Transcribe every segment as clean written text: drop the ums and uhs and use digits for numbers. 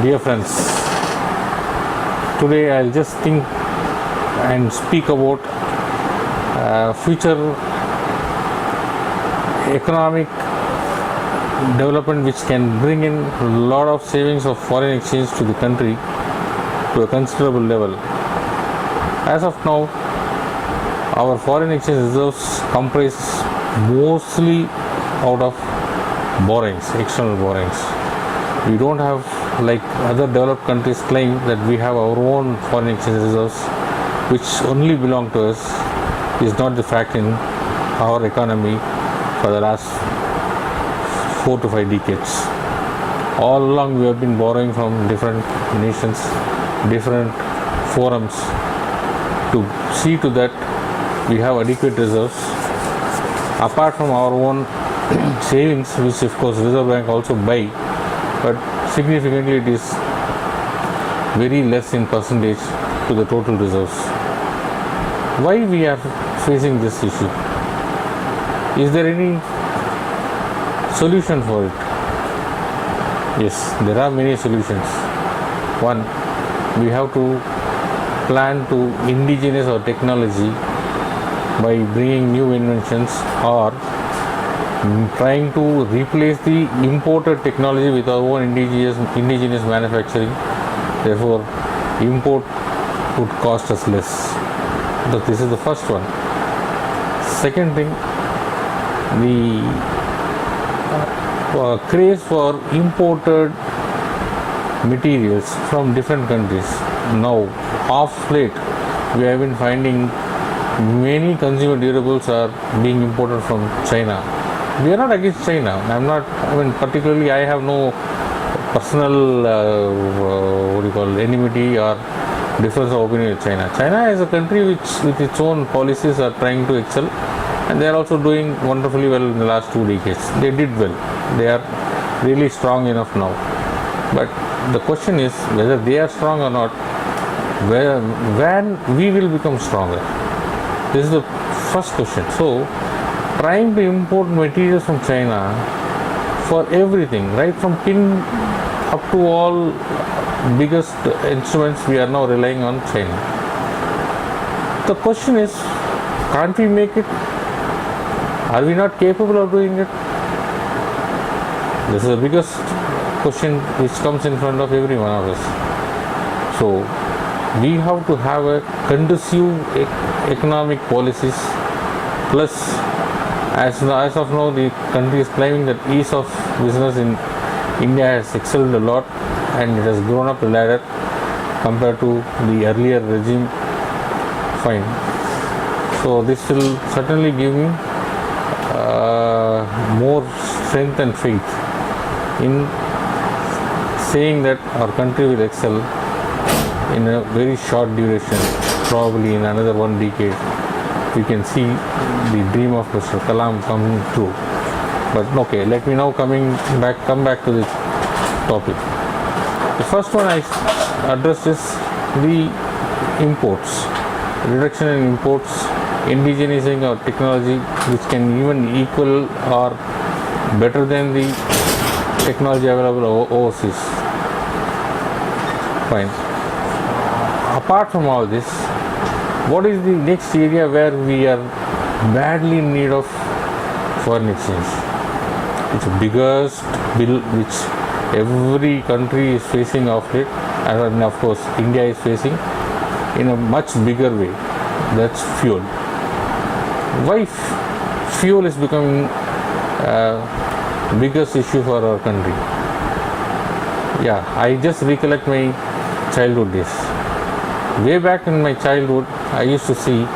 Dear friends, today I'll just think and speak about future economic development which can bring in a lot of savings of foreign exchange to the country to a considerable level. As of now, our foreign exchange reserves comprise mostly out of borrowings, external borrowings. We don't have, like other developed countries claim, that we have our own foreign exchange reserves which only belong to us. Is not the fact in our economy for the last 4 to 5 decades. All along we have been borrowing from different nations, different forums to see to that we have adequate reserves apart from our own savings, which of course Reserve Bank also buy, but significantly it is very less in percentage to the total reserves. Why we are facing this issue? Is there any solution for it? Yes, there are many solutions. One, we have to plan to indigenize our technology by bringing new inventions or trying to replace the imported technology with our own indigenous manufacturing. Therefore, import would cost us less. So this is the first one. Second thing, the craze for imported materials from different countries. Now, of late, we have been finding many consumer durables are being imported from China. We are not against China. Particularly I have no personal enmity or difference of opinion with China. China is a country which with its own policies are trying to excel, and they are also doing wonderfully well in the last 2 decades. They did well. They are really strong enough now. But the question is whether they are strong or not, when we will become stronger. This is the first question. So, trying to import materials from China for everything, right from pin up to all biggest instruments, we are now relying on China. The question is, can't we make it? Are we not capable of doing it? This is the biggest question which comes in front of every one of us. So, we have to have a conducive economic policies, plus as of now the country is claiming that ease of business in India has excelled a lot and it has grown up the ladder compared to the earlier regime. Fine. So this will certainly give me more strength and faith in saying that our country will excel in a very short duration. Probably in another 1 decade we can see the dream of Mr. Kalam coming true. But okay, let me now come back to the topic. The first one I addressed is the imports, reduction in imports, indigenizing our technology which can even equal or better than the technology available overseas. Fine. Apart from all this, what is the next area where we are badly in need of foreign exchange? It's the biggest bill which every country is facing of late, and of course India is facing in a much bigger way. That's fuel. Why fuel is becoming biggest issue for our country? Yeah, I just recollect my childhood days. Way back in my childhood, I used to see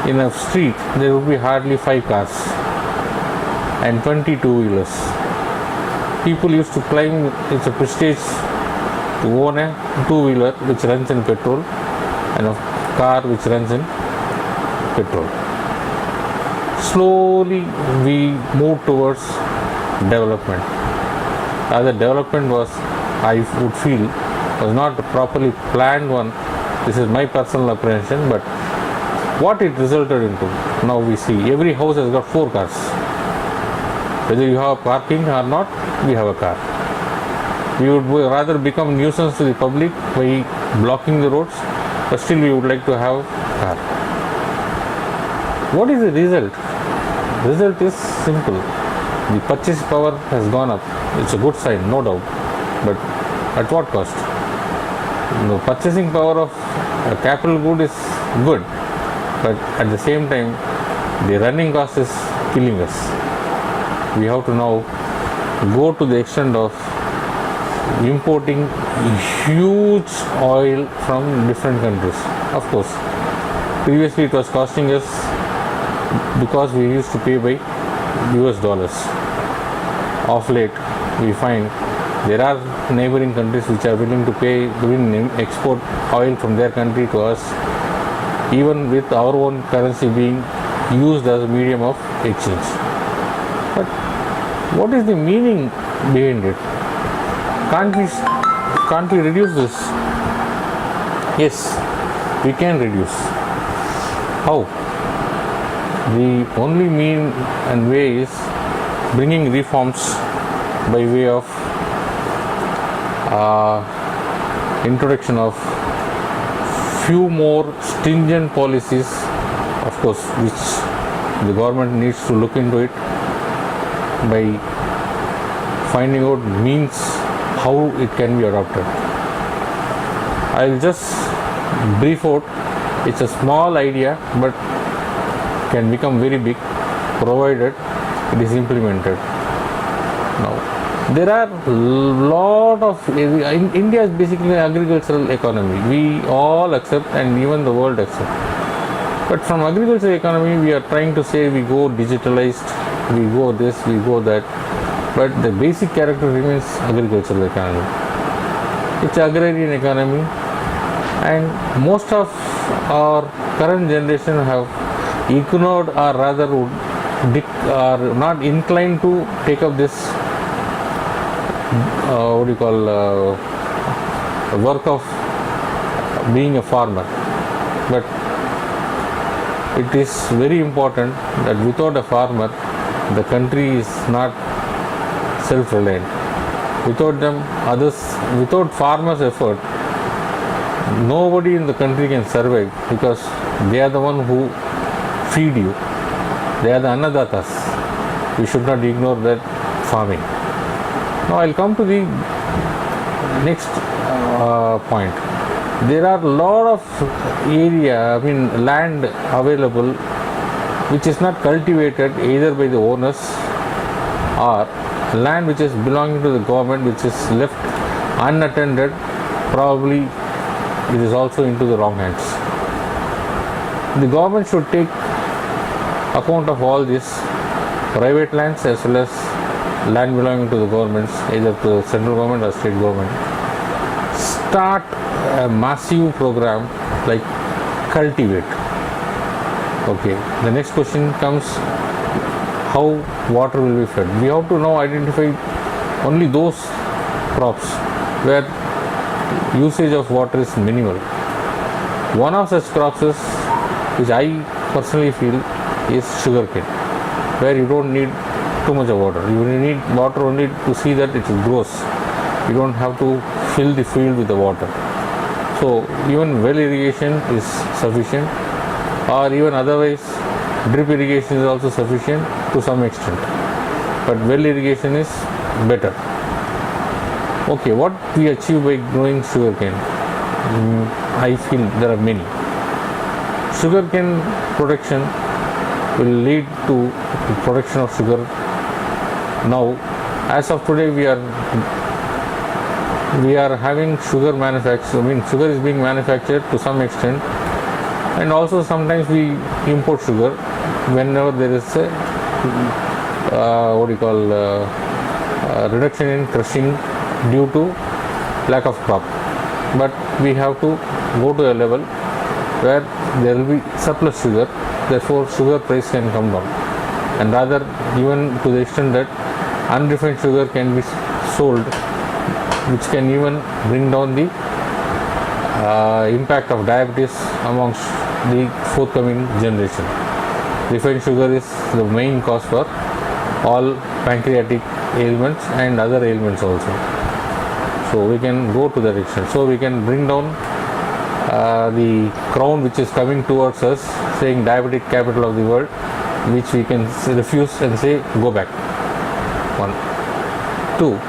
in a street there would be hardly 5 cars and 20 two-wheelers. People used to claim it's a prestige to own a two-wheeler which runs in petrol and a car which runs in petrol. Slowly we moved towards development. Rather, development was, I would feel, was not a properly planned one. This is my personal apprehension, but what it resulted into, now we see every house has got 4 cars. Whether you have parking or not, we have a car. We would rather become nuisance to the public by blocking the roads, but still we would like to have car. What is the result? Result is simple. The purchase power has gone up. It's a good sign, no doubt. But at what cost? The purchasing power of a capital good is good, but at the same time, the running cost is killing us. We have to now go to the extent of importing huge oil from different countries. Of course, previously it was costing us because we used to pay by US dollars. Of late, we find there are neighboring countries which are willing to pay, export oil from their country to us, even with our own currency being used as a medium of exchange. But what is the meaning behind it? Can't we reduce this? Yes, we can reduce. How? The only mean and way is bringing reforms by way of introduction of few more stringent policies, of course, which the government needs to look into it by finding out means how it can be adopted. I'll just brief out. It's a small idea, but can become very big provided it is implemented. Now, there are lot of India is basically an agricultural economy. We all accept, and even the world accept. But from agricultural economy, we are trying to say we go digitalized, we go this, we go that. But the basic character remains agricultural economy. It's agrarian economy, and most of our current generation have ignored, or rather are not inclined to take up this work of being a farmer. But it is very important that without a farmer, the country is not self-reliant. Without them, without farmers' effort, nobody in the country can survive, because they are the one who feed you. They are the annadatas. We should not ignore that farming. Now I'll come to the next point. There are a lot of land available which is not cultivated either by the owners, or land which is belonging to the government, which is left unattended. Probably it is also into the wrong hands. The government should take account of all this, private lands as well as land belonging to the governments, either to the central government or state government. Start a massive program like cultivate. Okay, the next question comes, how water will be fed? We have to now identify only those crops where usage of water is minimal. One of such crops is, which I personally feel, is sugarcane, where you don't need too much of water. You need water only to see that it grows. You don't have to fill the field with the water. So even well irrigation is sufficient, or even otherwise drip irrigation is also sufficient to some extent, but well irrigation is better. Okay, what we achieve by growing sugarcane? I feel there are many. Sugarcane production will lead to the production of sugar. Now, as of today, we are having sugar manufacture. Sugar is being manufactured to some extent, and also sometimes we import sugar whenever there is a reduction in crushing due to lack of crop. But we have to go to a level where there will be surplus sugar, therefore sugar price can come down, and rather even to the extent that unrefined sugar can be sold, which can even bring down the impact of diabetes amongst the forthcoming generation. Refined sugar is the main cause for all pancreatic ailments and other ailments also. So we can go to that extent. So we can bring down the crown which is coming towards us, saying diabetic capital of the world, which we can refuse and say go back. 1. 2.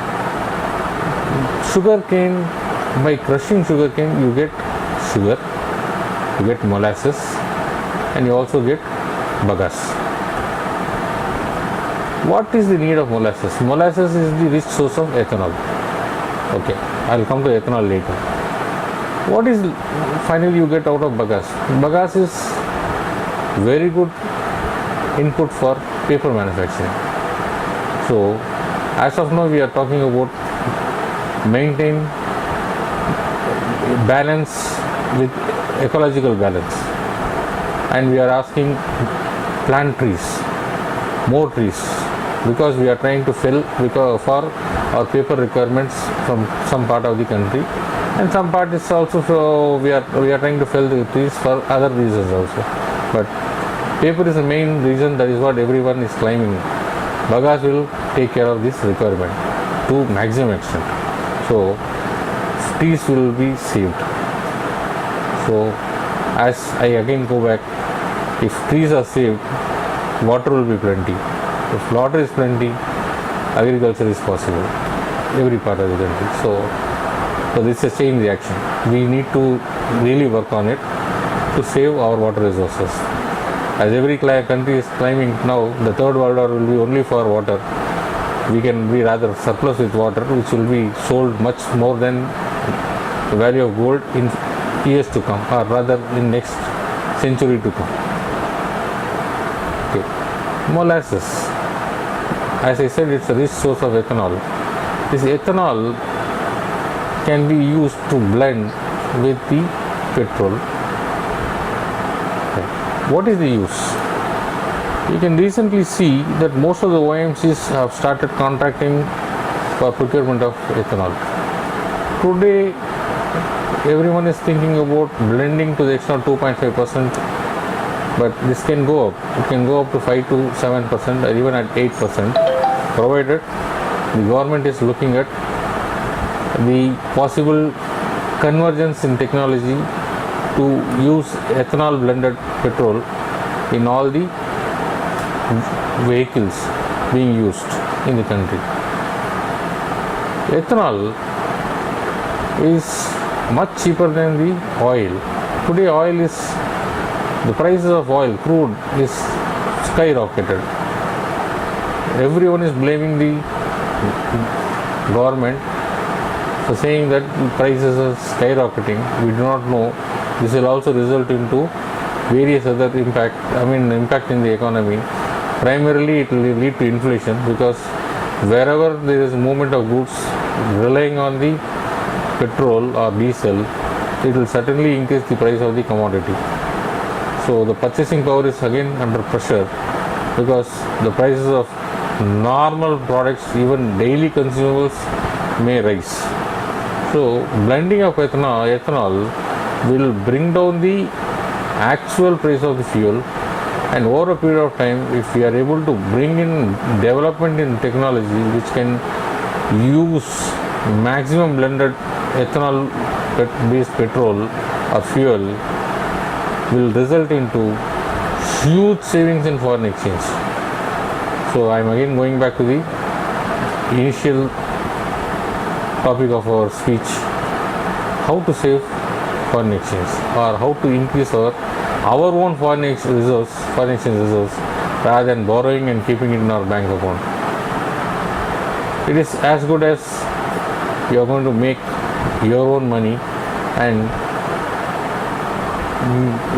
Sugar cane, by crushing sugar cane you get sugar, you get molasses, and you also get bagasse. What is the need of molasses? Molasses is the rich source of ethanol. Okay, I'll come to ethanol later. What is finally you get out of bagasse? Bagasse is very good input for paper manufacturing. So as of now we are talking about maintain balance with ecological balance, and we are asking plant trees, more trees, because we are trying to fill for our paper requirements from some part of the country, and some part is also we are trying to fill the trees for other reasons also. But paper is the main reason, that is what everyone is claiming. Bagasse will take care of this requirement to maximum extent. So trees will be saved. So as I again go back, if trees are saved, water will be plenty. If water is plenty, agriculture is possible, every part of the country. So this is a chain reaction. We need to really work on it to save our water resources. As every country is claiming now, the third world war will be only for water. We can be rather surplus with water, which will be sold much more than the value of gold in years to come, or rather in next century to come. Okay. Molasses. As I said, it's a rich source of ethanol. This ethanol can be used to blend with the petrol. Okay. What is the use? You can recently see that most of the OMCs have started contracting for procurement of ethanol. Today, everyone is thinking about blending to the extent of 2.5%, but this can go up. It can go up to 5 to 7% or even at 8%, provided the government is looking at the possible convergence in technology to use ethanol blended petrol in all the vehicles being used in the country. Ethanol is much cheaper than the oil. Today the prices of oil, crude, is skyrocketed. Everyone is blaming the government for saying that prices are skyrocketing. We do not know. This will also result into various other impact in the economy. Primarily it will lead to inflation, because wherever there is movement of goods relying on the petrol or diesel, it will certainly increase the price of the commodity. So the purchasing power is again under pressure, because the prices of normal products, even daily consumables, may rise. So blending of ethanol will bring down the actual price of the fuel, and over a period of time, if we are able to bring in development in technology which can use maximum blended ethanol based petrol or fuel, will result into huge savings in foreign exchange. So I am again going back to the initial topic of our speech: how to save foreign exchange, or how to increase our own foreign exchange reserves, rather than borrowing and keeping it in our bank account. It is as good as you are going to make your own money, and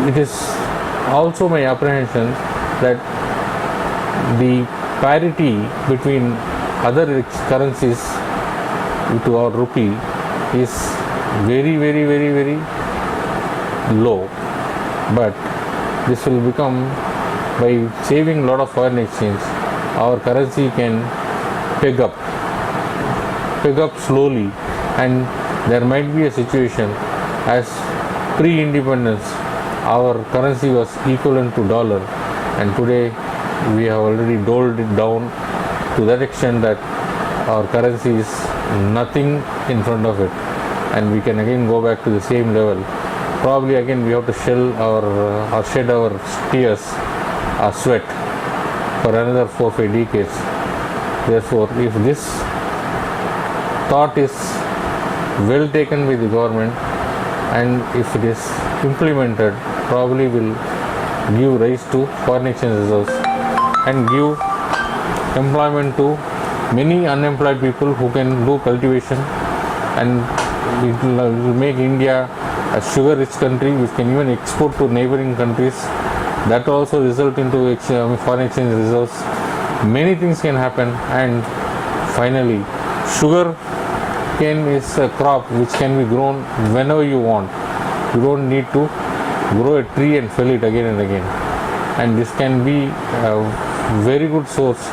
it is also my apprehension that the parity between other currencies to our rupee is very, very, very, very low. But this will become, by saving a lot of foreign exchange, our currency can peg up slowly, and there might be a situation as pre-independence our currency was equivalent to dollar, and today we have already doled it down to that extent that our currency is nothing in front of it, and we can again go back to the same level. Probably again we have to shed our tears, our sweat for another 4-5 decades. Therefore, if this thought is well taken by the government and if it is implemented, probably will give rise to foreign exchange reserves and give employment to many unemployed people who can do cultivation, and it will make India a sugar rich country which can even export to neighboring countries. That also result into foreign exchange reserves. Many things can happen, and finally sugar cane is a crop which can be grown whenever you want. You don't need to grow a tree and fell it again and again, and this can be a very good source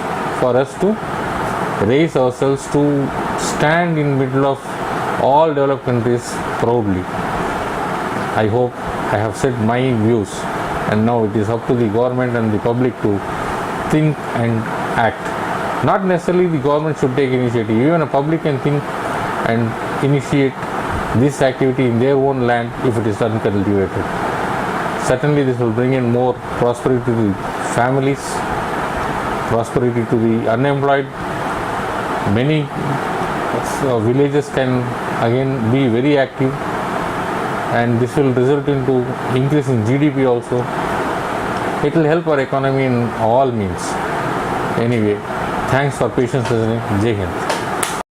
for us to raise ourselves to stand in middle of all developed countries proudly. I hope I have said my views, and now it is up to the government and the public to think and act. Not necessarily the government should take initiative, even a public can think and initiate this activity in their own land if it is uncultivated. Certainly this will bring in more prosperity to the families, prosperity to the unemployed. Many villages can again be very active, and this will result into increase in GDP also. It will help our economy in all means. Anyway, thanks for patience listening. Jai Hind.